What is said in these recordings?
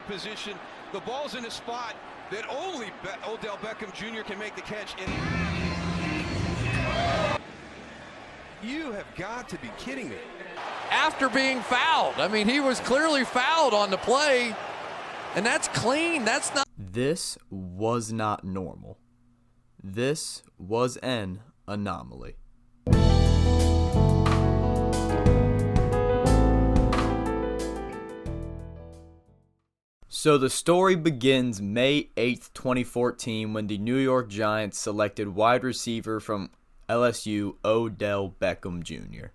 position. The ball's in a spot that only Odell Beckham Jr. can make the catch. And you have got to be kidding me. After being fouled. I mean, he was clearly fouled on the play, and that's clean. That's not. This was not normal. This was an anomaly. So the story begins May 8th, 2014, when the New York Giants selected wide receiver from LSU, Odell Beckham Jr.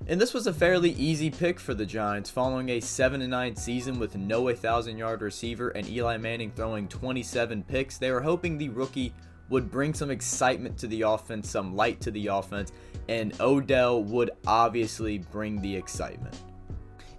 And this was a fairly easy pick for the Giants, following a 7-9 season with no 1,000-yard receiver and Eli Manning throwing 27 picks. They were hoping the rookie would bring some excitement to the offense, some light to the offense, and Odell would obviously bring the excitement.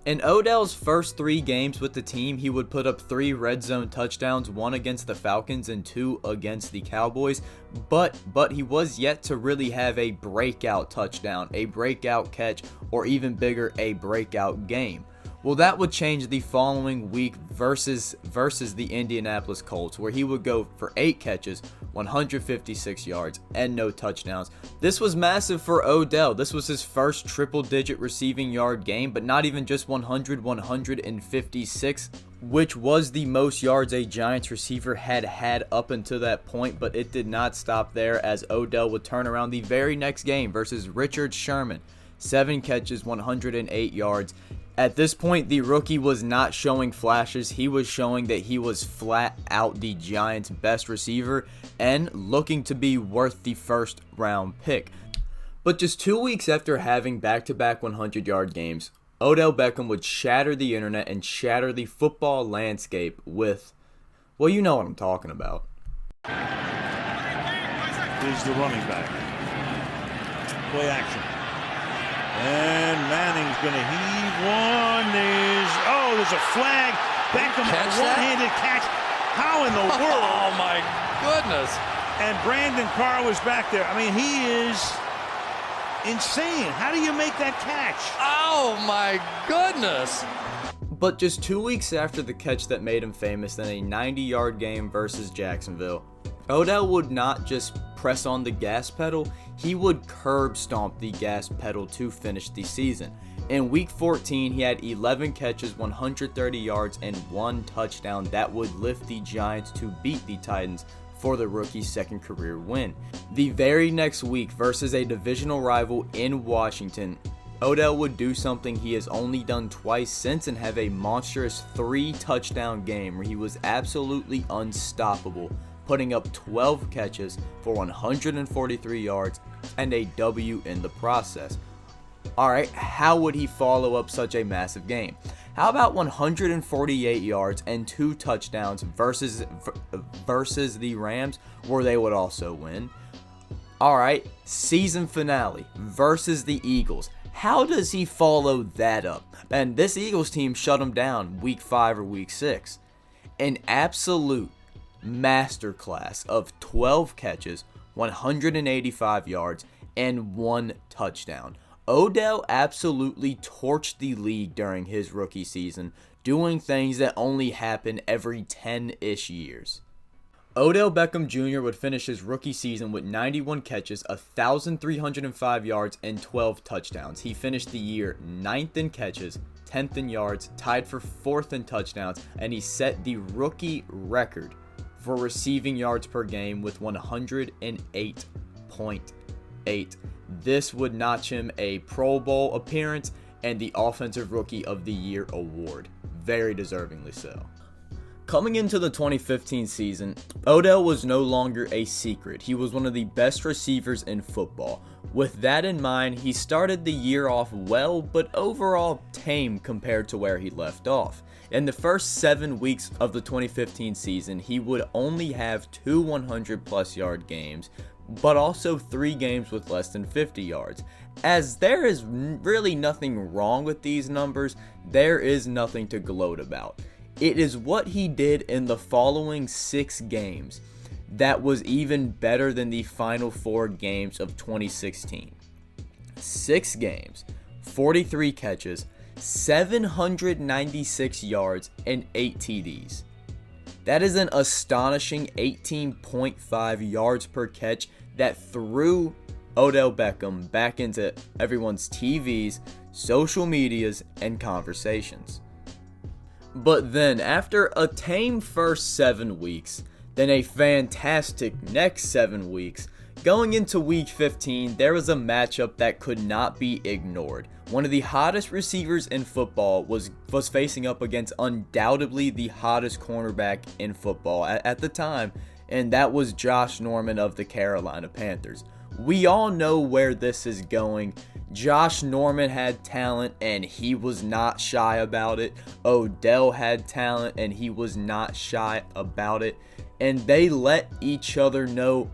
In Odell's first 3 games with the team, he would put up 3 red zone touchdowns, 1 against the Falcons and 2 against the Cowboys, but he was yet to really have a breakout touchdown, a breakout catch, or even bigger, a breakout game. Well, that would change the following week versus the Indianapolis Colts, where he would go for 8 catches, 156 yards, and no touchdowns. This was massive for Odell. This was his first triple-digit receiving yard game, but not even just 156, which was the most yards a Giants receiver had up until that point, but it did not stop there, as Odell would turn around the very next game versus Richard Sherman. 7 catches, 108 yards. At this point, the rookie was not showing flashes. He was showing that he was flat out the Giants' best receiver and looking to be worth the first round pick. But just 2 weeks after having back-to-back 100-yard games, Odell Beckham would shatter the internet and shatter the football landscape with, well, you know what I'm talking about. Is the running back. Play action. And Manning's going to heave one. There's a flag. Beckham, a one-handed catch. How in the world? Oh, my goodness. And Brandon Carr was back there. I mean, he is insane. How do you make that catch? Oh, my goodness. But just 2 weeks after the catch that made him famous in a 90-yard game versus Jacksonville, Odell would not just press on the gas pedal, he would curb stomp the gas pedal to finish the season. In week 14, he had 11 catches, 130 yards, and 1 touchdown that would lift the Giants to beat the Titans for the rookie's second career win. The very next week versus a divisional rival in Washington, Odell would do something he has only done twice since and have a monstrous 3-touchdown game where he was absolutely unstoppable, putting up 12 catches for 143 yards and a W in the process. Alright, how would he follow up such a massive game? How about 148 yards and 2 touchdowns versus the Rams, where they would also win? Alright, season finale versus the Eagles. How does he follow that up? And this Eagles team shut him down week 5 or week 6. An absolute masterclass of 12 catches, 185 yards, and 1 touchdown. Odell absolutely torched the league during his rookie season, doing things that only happen every 10-ish years. Odell Beckham Jr. would finish his rookie season with 91 catches, 1,305 yards, and 12 touchdowns. He finished the year 9th in catches, 10th in yards, tied for 4th in touchdowns, and he set the rookie record for receiving yards per game with 108.8. This would notch him a Pro Bowl appearance and the Offensive Rookie of the Year award. Very deservingly so. Coming into the 2015 season, Odell was no longer a secret. He was one of the best receivers in football. With that in mind, he started the year off well, but overall tame compared to where he left off. In the first 7 weeks of the 2015 season, he would only have 2 100-plus yard games, but also 3 games with less than 50 yards. As there is really nothing wrong with these numbers, there is nothing to gloat about. It is what he did in the following 6 games that was even better than the final 4 games of 2016. 6 games, 43 catches, 796 yards, and 8 TDs. That is an astonishing 18.5 yards per catch that threw Odell Beckham back into everyone's TVs, social medias, and conversations. But then, after a tame first 7 weeks, then a fantastic next 7 weeks, going into week 15, there was a matchup that could not be ignored. One of the hottest receivers in football was facing up against undoubtedly the hottest cornerback in football at the time, and that was Josh Norman of the Carolina Panthers. We all know where this is going. Josh Norman had talent and he was not shy about it. Odell had talent and he was not shy about it. And they let each other know,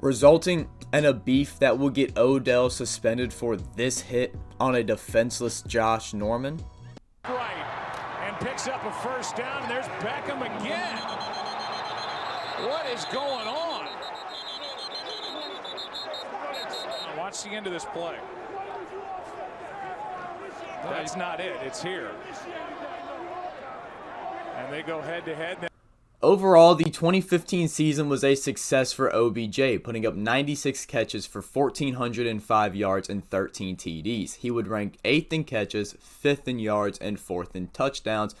resulting in a beef that will get Odell suspended for this hit on a defenseless Josh Norman. Right, and picks up a first down. There's Beckham again. What is going on? Watch the end of this play. That's not it. It's here. And they go head to head. Overall, the 2015 season was a success for OBJ, putting up 96 catches for 1,405 yards and 13 TDs. He would rank 8th in catches, 5th in yards, and 4th in touchdowns,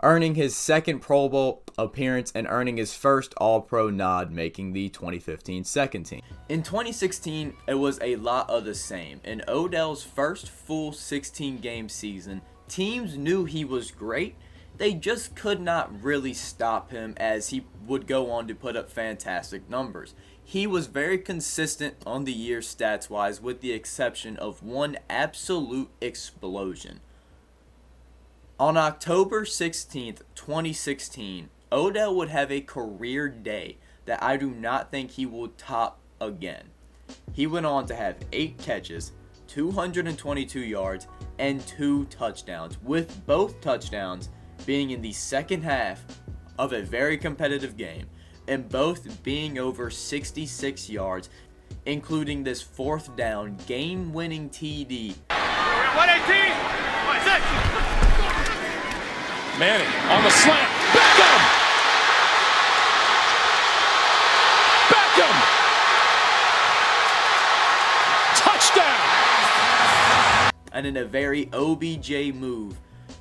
earning his second Pro Bowl appearance and earning his first All-Pro nod, making the 2015 second team. In 2016, it was a lot of the same. In Odell's first full 16-game season, teams knew he was great. They just could not really stop him, as he would go on to put up fantastic numbers. He was very consistent on the year stats-wise, with the exception of one absolute explosion. On October 16th, 2016, Odell would have a career day that I do not think he will top again. He went on to have 8 catches, 222 yards, and 2 touchdowns, with both touchdowns being in the second half of a very competitive game, and both being over 66 yards, including this 4th down game-winning TD. 118! Manning on the slant. Beckham! Beckham! Touchdown! And in a very OBJ move,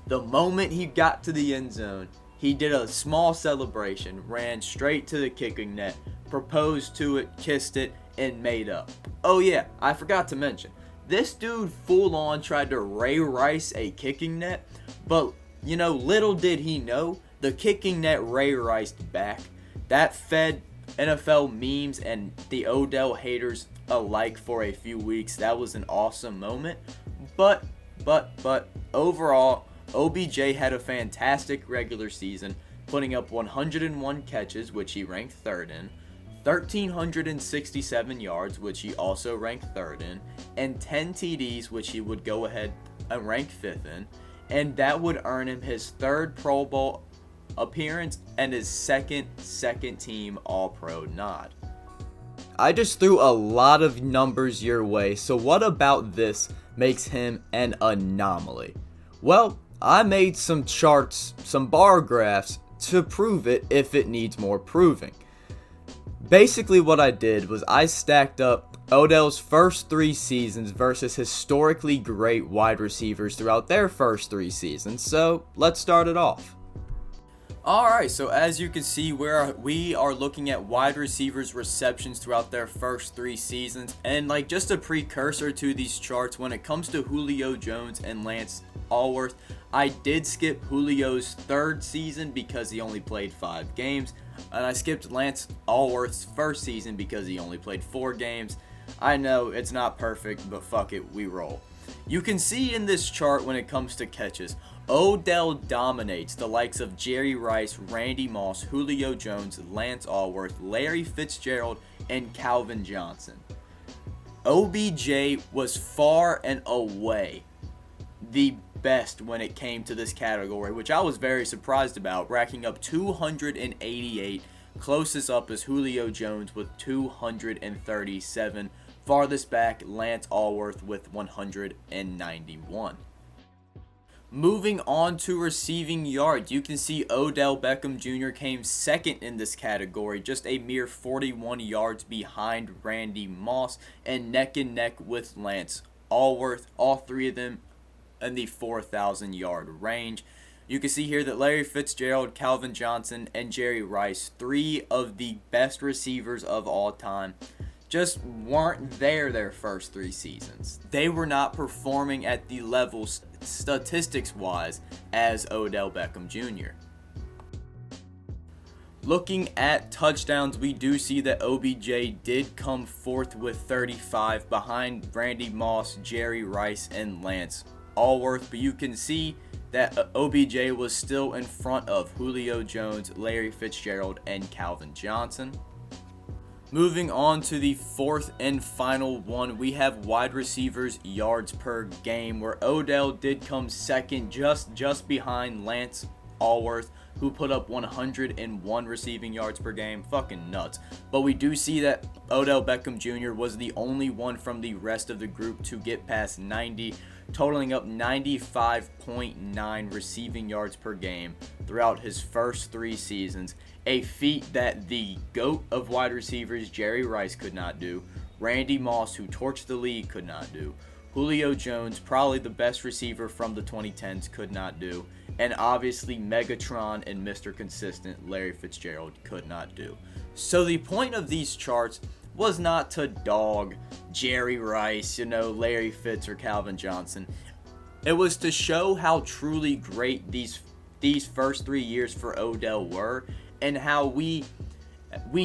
the moment he got to the end zone, he did a small celebration, ran straight to the kicking net, proposed to it, kissed it, and made up. Oh yeah, I forgot to mention, this dude full on tried to Ray Rice a kicking net, but you know, little did he know, the kicking net Ray Riced back. That fed NFL memes and the Odell haters alike for a few weeks. That was an awesome moment. But overall, OBJ had a fantastic regular season, putting up 101 catches, which he ranked 3rd in, 1,367 yards, which he also ranked 3rd in, and 10 TDs, which he would go ahead and rank 5th in. And that would earn him his 3rd Pro Bowl appearance and his second team All-Pro nod. I just threw a lot of numbers your way, so what about this makes him an anomaly? Well, I made some charts, some bar graphs to prove it if it needs more proving. Basically what I did was I stacked up Odell's first 3 seasons versus historically great wide receivers throughout their first 3 seasons. So let's start it off. Alright, so as you can see, we are looking at wide receivers' receptions throughout their first 3 seasons. And like just a precursor to these charts, when it comes to Julio Jones and Lance Alworth, I did skip Julio's 3rd season because he only played 5 games. And I skipped Lance Alworth's 1st season because he only played 4 games. I know it's not perfect, but fuck it, we roll. You can see in this chart when it comes to catches, Odell dominates the likes of Jerry Rice, Randy Moss, Julio Jones, Lance Alworth, Larry Fitzgerald, and Calvin Johnson. OBJ was far and away the best when it came to this category, which I was very surprised about, racking up 288. Closest up is Julio Jones with 237. Farthest back, Lance Alworth with 191. Moving on to receiving yards, you can see Odell Beckham Jr. came second in this category, just a mere 41 yards behind Randy Moss, and neck with Lance Allworth, all three of them in the 4,000 yard range. You can see here that Larry Fitzgerald, Calvin Johnson, and Jerry Rice, three of the best receivers of all time, just weren't there their first 3 seasons. They were not performing at the level statistics-wise as Odell Beckham Jr. Looking at touchdowns, we do see that OBJ did come fourth with 35 behind Randy Moss, Jerry Rice, and Lance Allworth, but you can see that OBJ was still in front of Julio Jones, Larry Fitzgerald, and Calvin Johnson. Moving on to the fourth and final one, we have wide receivers yards per game, where Odell did come second, just behind Lance Allworth, who put up 101 receiving yards per game. Fucking nuts. But we do see that Odell Beckham Jr. was the only one from the rest of the group to get past 90, totaling up 95.9 receiving yards per game throughout his first 3 seasons, a feat that the GOAT of wide receivers, Jerry Rice, could not do, Randy Moss, who torched the league, could not do, Julio Jones, probably the best receiver from the 2010s, could not do, and obviously Megatron and Mr. Consistent, Larry Fitzgerald, could not do. So the point of these charts was not to dog Jerry Rice, Larry Fitz or Calvin Johnson. It was to show how truly great these first 3 years for Odell were, and how we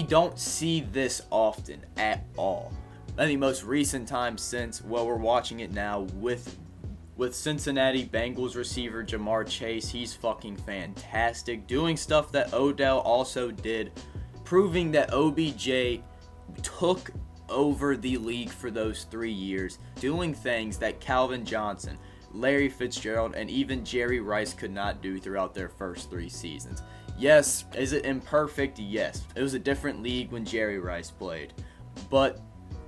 don't see this often at all. In the most recent time since, we're watching it now with Cincinnati Bengals receiver Jamar Chase. He's fucking fantastic, doing stuff that Odell also did, proving that OBJ took over the league for those 3 years, doing things that Calvin Johnson, Larry Fitzgerald, and even Jerry Rice could not do throughout their first 3 seasons. Yes, is it imperfect? Yes. It was a different league when Jerry Rice played. But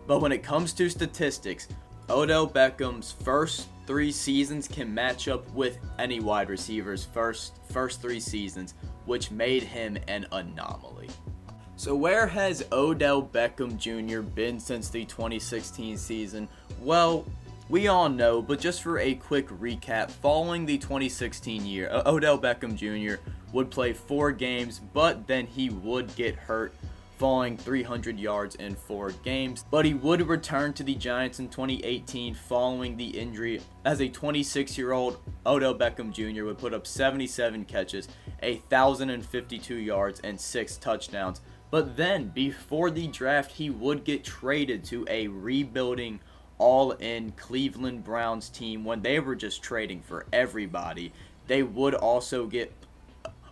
when it comes to statistics, Odell Beckham's first 3 seasons can match up with any wide receiver's first 3 seasons, which made him an anomaly. So where has Odell Beckham Jr. been since the 2016 season? Well, we all know, but just for a quick recap, following the 2016 year, Odell Beckham Jr. would play 4 games, but then he would get hurt, falling 300 yards in 4 games. But he would return to the Giants in 2018 following the injury, as a 26-year-old Odell Beckham Jr. would put up 77 catches, 1,052 yards, and 6 touchdowns. But then, before the draft, he would get traded to a rebuilding, all-in Cleveland Browns team when they were just trading for everybody. They would also get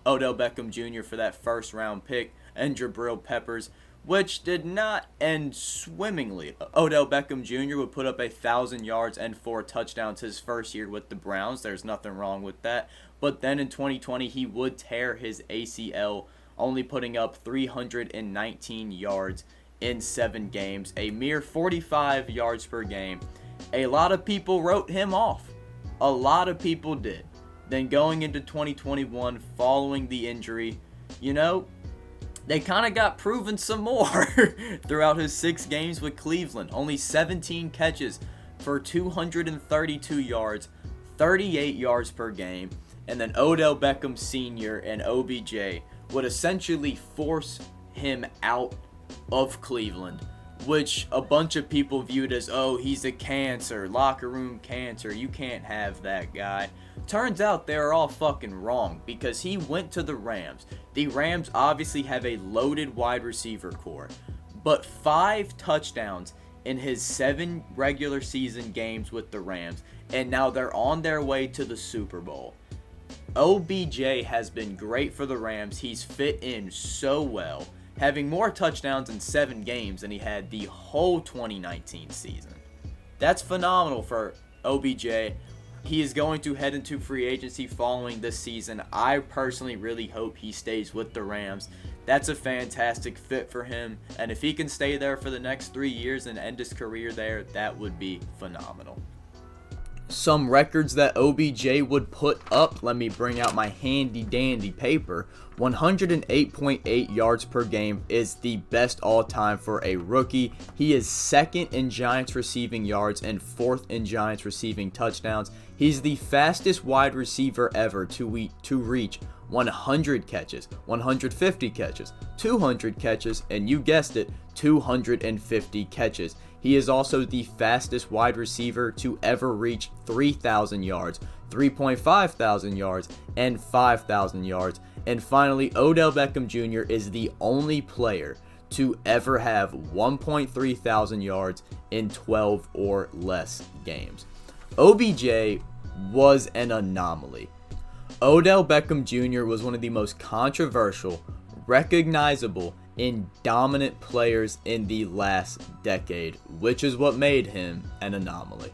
Odell Beckham Jr. for that first-round pick, and Jabril Peppers, which did not end swimmingly. Odell Beckham Jr. would put up 1,000 yards and 4 touchdowns his first year with the Browns. There's nothing wrong with that. But then in 2020, he would tear his ACL, only putting up 319 yards in 7 games, a mere 45 yards per game. A lot of people wrote him off. A lot of people did. Then going into 2021, following the injury, they kind of got proven some more throughout his 6 games with Cleveland. Only 17 catches for 232 yards, 38 yards per game. And then Odell Beckham Sr. and OBJ would essentially force him out of Cleveland, which a bunch of people viewed as, oh, he's a cancer, locker room cancer, you can't have that guy. Turns out they're all fucking wrong, because he went to the Rams. The Rams obviously have a loaded wide receiver core, but 5 touchdowns in his 7 regular season games with the Rams, and now they're on their way to the Super Bowl. OBJ has been great for the Rams. He's fit in so well, having more touchdowns in 7 games than he had the whole 2019 season. That's phenomenal for OBJ. He is going to head into free agency following this season. I personally really hope he stays with the Rams. That's a fantastic fit for him, and if he can stay there for the next 3 years and end his career there, that would be phenomenal. Some records that OBJ would put up, let me bring out my handy dandy paper. 108.8 yards per game is the best all time for a rookie. He is second in Giants receiving yards and fourth in Giants receiving touchdowns. He's the fastest wide receiver ever to reach 100 catches, 150 catches, 200 catches, and you guessed it, 250 catches. He is also the fastest wide receiver to ever reach 3,000 yards, 3.5 thousand yards, and 5,000 yards. And finally, Odell Beckham Jr. is the only player to ever have 1.3 thousand yards in 12 or less games. OBJ was an anomaly. Odell Beckham Jr. was one of the most controversial, recognizable, and dominant players in the last decade, which is what made him an anomaly.